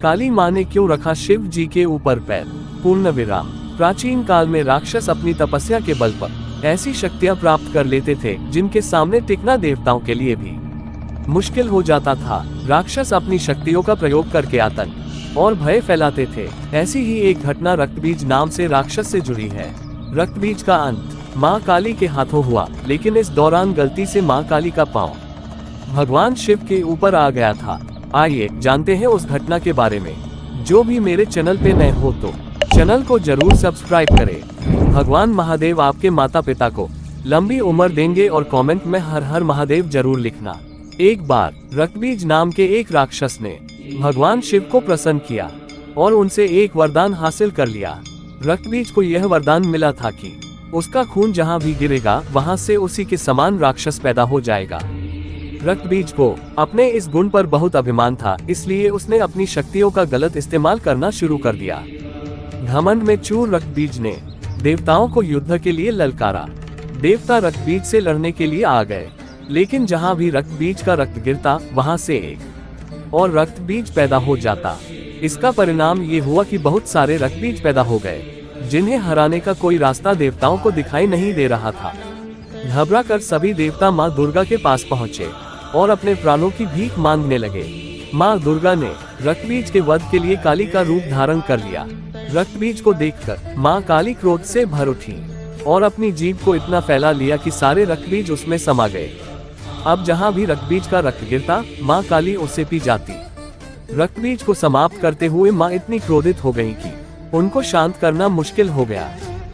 काली माँ ने क्यों रखा शिव जी के ऊपर पैर? पूर्ण विराम। प्राचीन काल में राक्षस अपनी तपस्या के बल पर ऐसी शक्तियां प्राप्त कर लेते थे जिनके सामने टिकना देवताओं के लिए भी मुश्किल हो जाता था। राक्षस अपनी शक्तियों का प्रयोग करके आतंक और भय फैलाते थे। ऐसी ही एक घटना रक्तबीज नाम से राक्षस से जुड़ी है। रक्तबीज का अंत माँ काली के हाथों हुआ, लेकिन इस दौरान गलती से माँ काली का पांव भगवान शिव के ऊपर आ गया था। आइए जानते हैं उस घटना के बारे में। जो भी मेरे चैनल पे नए हो तो चैनल को जरूर सब्सक्राइब करें। भगवान महादेव आपके माता पिता को लंबी उम्र देंगे और कमेंट में हर हर महादेव जरूर लिखना। एक बार रक्तबीज नाम के एक राक्षस ने भगवान शिव को प्रसन्न किया और उनसे एक वरदान हासिल कर लिया। रक्तबीज को यह वरदान मिला था कि उसका खून जहां भी गिरेगा वहां से उसी के समान राक्षस पैदा हो जाएगा। रक्तबीज को अपने इस गुण पर बहुत अभिमान था, इसलिए उसने अपनी शक्तियों का गलत इस्तेमाल करना शुरू कर दिया। घमंड में चूर रक्तबीज ने देवताओं को युद्ध के लिए ललकारा। देवता रक्तबीज से लड़ने के लिए आ गए, लेकिन जहां भी रक्तबीज का रक्त गिरता वहां से एक और रक्तबीज पैदा हो जाता। इसका परिणाम ये हुआ कि बहुत सारे रक्तबीज पैदा हो गए, जिन्हें हराने का कोई रास्ता देवताओं को दिखाई नहीं दे रहा था। घबरा कर सभी देवता माँ दुर्गा के पास पहुँचे और अपने प्राणों की भीख मांगने लगे। माँ दुर्गा ने रक्तबीज के वध के लिए काली का रूप धारण कर लिया। रक्तबीज को देखकर माँ काली क्रोध से भर उठी और अपनी जीभ को इतना फैला लिया कि सारे रक्तबीज उसमें समा गए। अब जहाँ भी रक्तबीज का रक्त गिरता माँ काली उसे पी जाती। रक्तबीज को समाप्त करते हुए माँ इतनी क्रोधित हो गई कि उनको शांत करना मुश्किल हो गया।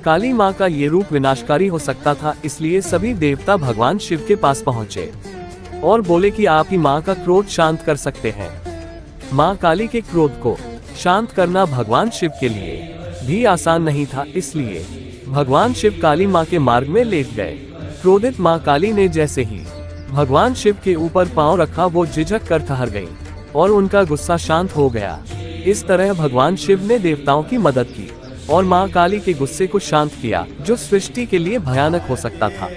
काली माँ का ये रूप विनाशकारी हो सकता था, इसलिए सभी देवता भगवान शिव के पास पहुँचे और बोले कि आप ही माँ का क्रोध शांत कर सकते हैं। माँ काली के क्रोध को शांत करना भगवान शिव के लिए भी आसान नहीं था, इसलिए भगवान शिव काली माँ के मार्ग में लेट गए। क्रोधित माँ काली ने जैसे ही भगवान शिव के ऊपर पांव रखा वो झिझक कर ठहर गई और उनका गुस्सा शांत हो गया। इस तरह भगवान शिव ने देवताओं की मदद की और माँ काली के गुस्से को शांत किया, जो सृष्टि के लिए भयानक हो सकता था।